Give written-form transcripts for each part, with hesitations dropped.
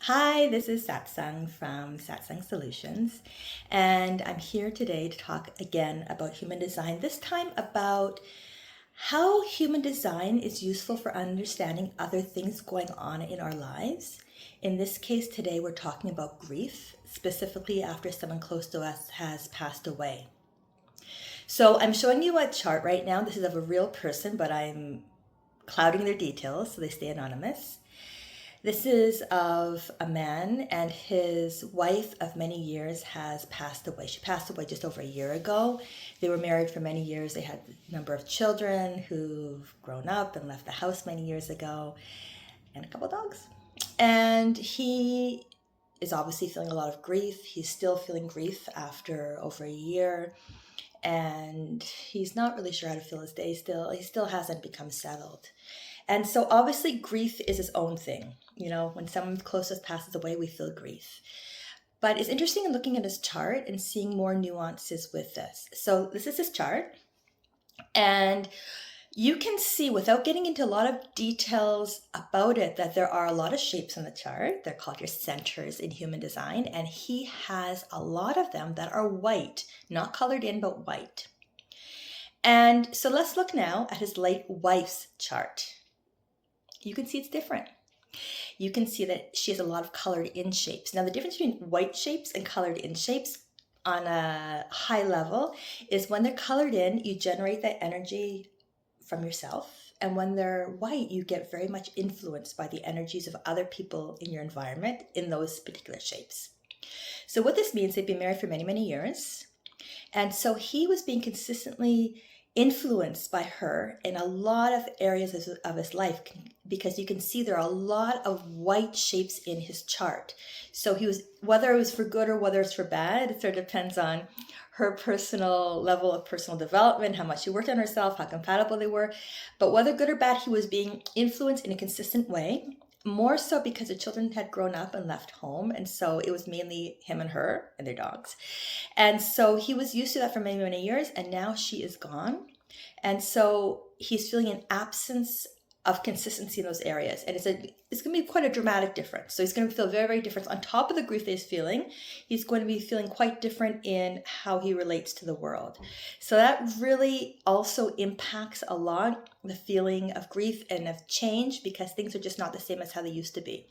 Hi, this is Satsang from Satsang Solutions, and I'm here today to talk again about human design, this time about how human design is useful for understanding other things going on in our lives. In this case today, we're talking about grief, specifically after someone close to us has passed away. So I'm showing you a chart right now. This is of a real person, but I'm clouding their details so they stay anonymous. This is of a man, and his wife of many years has passed away. She passed away just over a year ago. They were married for many years. They had a number of children who've grown up and left the house many years ago, and a couple dogs. And he is obviously feeling a lot of grief. He's still feeling grief after over a year, and he's not really sure how to feel his day still. He still hasn't become settled. And so obviously grief is its own thing. You know, when someone closest passes away, we feel grief. But it's interesting in looking at his chart and seeing more nuances with this. So this is his chart. And you can see, without getting into a lot of details about it, that there are a lot of shapes in the chart. They're called your centers in human design. And he has a lot of them that are white, not colored in, but white. And so let's look now at his late wife's chart. You can see it's different. You can see that she has a lot of colored in shapes. Now, the difference between white shapes and colored in shapes on a high level is when they're colored in, you generate that energy from yourself. And when they're white, you get very much influenced by the energies of other people in your environment in those particular shapes. So what this means, they've been married for many, many years. And so he was being consistently influenced by her in a lot of areas of his life, because you can see there are a lot of white shapes in his chart. So he was, whether it was for good or whether it's for bad, it sort of depends on her personal level of personal development, how much she worked on herself, how compatible they were. But whether good or bad, he was being influenced in a consistent way. More so because the children had grown up and left home. And so it was mainly him and her and their dogs. And so he was used to that for many, many years. And now she is gone. And so he's feeling an absence of consistency in those areas. And it's going to be quite a dramatic difference. So he's going to feel very, very different. On top of the grief that he's feeling, he's going to be feeling quite different in how he relates to the world. So that really also impacts a lot the feeling of grief and of change, because things are just not the same as how they used to be.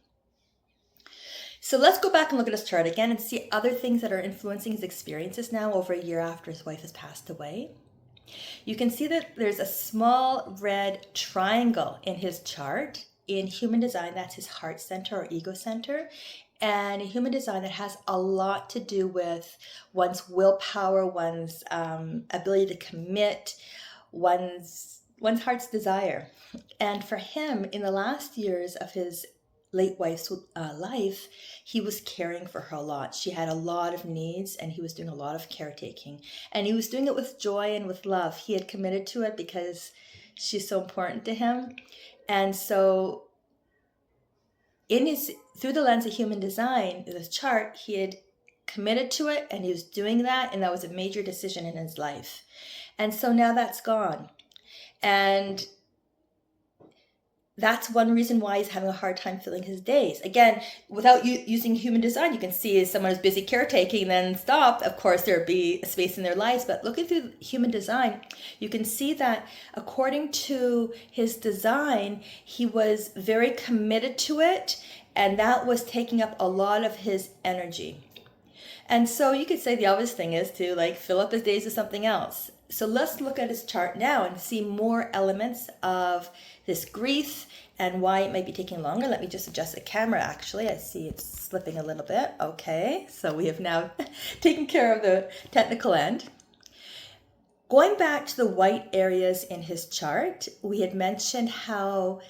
So let's go back and look at his chart again and see other things that are influencing his experiences now over a year after his wife has passed away. You can see that there's a small red triangle in his chart. In human design, that's his heart center or ego center. And in human design, that has a lot to do with one's willpower, one's ability to commit, one's heart's desire. And for him, in the last years of his late wife's life, he was caring for her a lot. She had a lot of needs, and he was doing a lot of caretaking. And he was doing it with joy and with love. He had committed to it because she's so important to him. And so through the lens of human design, this chart, he had committed to it, and he was doing that, and that was a major decision in his life. And so now that's gone. And that's one reason why he's having a hard time filling his days. Again, without using human design, you can see as someone is busy caretaking, then stopped, of course, there'd be a space in their lives. But looking through human design, you can see that according to his design, he was very committed to it, and that was taking up a lot of his energy. And so you could say the obvious thing is to fill up his days with something else. So let's look at his chart now and see more elements of this grief and why it might be taking longer. Let me just adjust the camera, actually. I see it's slipping a little bit. Okay, so we have now taken care of the technical end. Going back to the white areas in his chart, we had mentioned how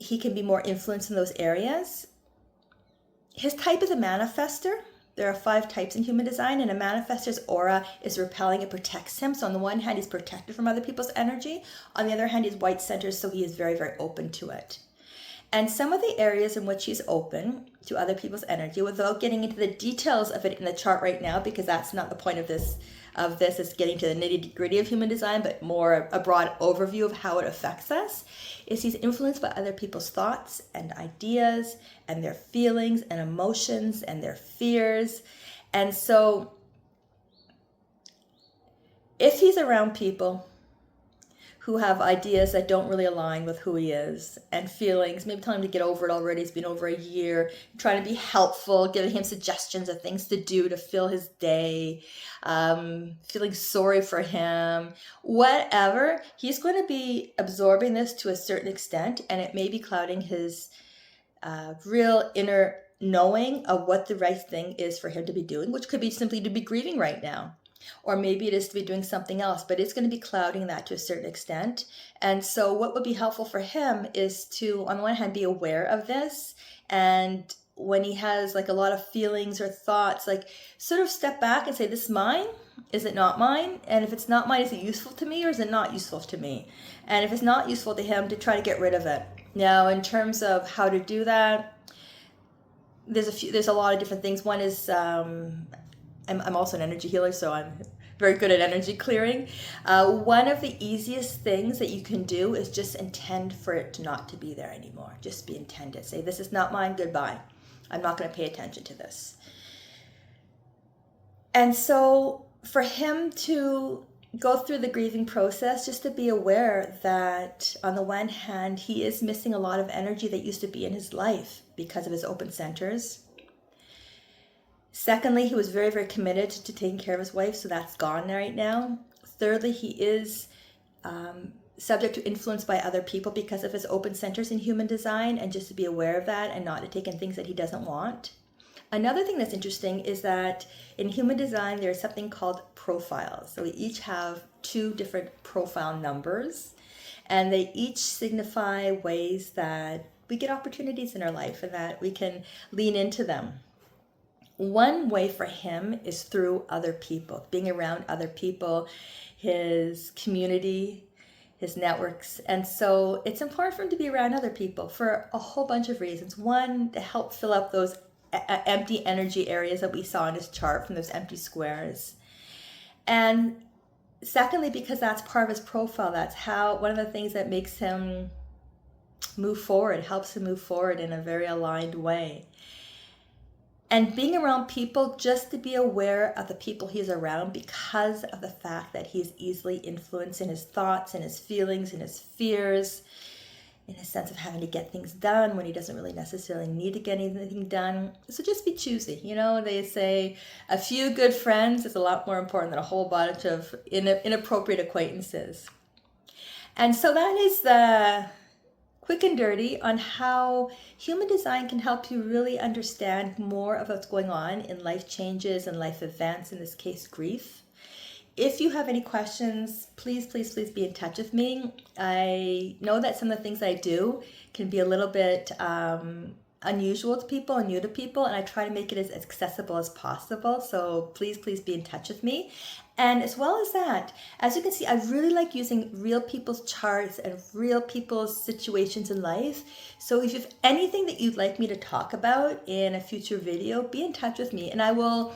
he can be more influenced in those areas. His type is a manifestor. There are 5 types in human design, and a manifestor's aura is repelling. It protects him. So on the one hand, he's protected from other people's energy. On the other hand, he's white centered, so he is very, very open to it. And some of the areas in which he's open to other people's energy, without getting into the details of it in the chart right now, because that's not the point of this is getting to the nitty-gritty of human design, but more a broad overview of how it affects us, is he's influenced by other people's thoughts and ideas and their feelings and emotions and their fears. And so if he's around people who have ideas that don't really align with who he is, and feelings, maybe telling him to get over it already, it's been over a year, trying to be helpful, giving him suggestions of things to do to fill his day, feeling sorry for him, whatever, he's going to be absorbing this to a certain extent, and it may be clouding his real inner knowing of what the right thing is for him to be doing, which could be simply to be grieving right now. Or maybe it is to be doing something else, but it's going to be clouding that to a certain extent. And so what would be helpful for him is to, on the one hand, be aware of this. And when he has like a lot of feelings or thoughts, like sort of step back and say, this is mine? Is it not mine? And if it's not mine, is it useful to me or is it not useful to me? And if it's not useful to him, to try to get rid of it. Now, in terms of how to do that, there's a lot of different things. One is, I'm also an energy healer, so I'm very good at energy clearing. One of the easiest things that you can do is just intend for it not to be there anymore. Just be intended. Say, this is not mine, goodbye. I'm not going to pay attention to this. And so for him to go through the grieving process, just to be aware that on the one hand, he is missing a lot of energy that used to be in his life because of his open centers. Secondly, he was very, very committed to taking care of his wife, so that's gone right now. Thirdly, he is subject to influence by other people because of his open centers in human design, and just to be aware of that and not to take in things that he doesn't want. Another thing that's interesting is that in human design, there's something called profiles. So we each have 2 different profile numbers, and they each signify ways that we get opportunities in our life and that we can lean into them. One way for him is through other people, being around other people, his community, his networks. And so it's important for him to be around other people for a whole bunch of reasons. One, to help fill up those empty energy areas that we saw in his chart from those empty squares. And secondly, because that's part of his profile. That's how, one of the things that makes him move forward, helps him move forward in a very aligned way. And being around people, just to be aware of the people he's around because of the fact that he's easily influenced in his thoughts and his feelings and his fears, in his sense of having to get things done when he doesn't really necessarily need to get anything done. So just be choosy. You know, they say a few good friends is a lot more important than a whole bunch of inappropriate acquaintances. And so that is the quick and dirty on how human design can help you really understand more of what's going on in life changes and life events, in this case, grief. If you have any questions, please, please, please be in touch with me. I know that some of the things I do can be a little bit unusual to people and new to people, and I try to make it as accessible as possible. So please, please be in touch with me. And as well as that, as you can see, I really like using real people's charts and real people's situations in life. So if you have anything that you'd like me to talk about in a future video, be in touch with me, and I will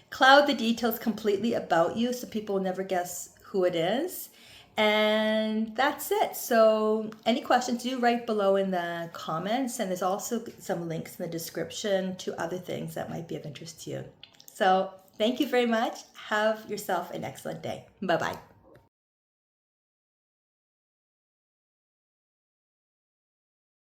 cloud the details completely about you so people will never guess who it is. And that's it. So any questions, do write below in the comments, and there's also some links in the description to other things that might be of interest to you. So thank you very much. Have yourself an excellent day. Bye-bye.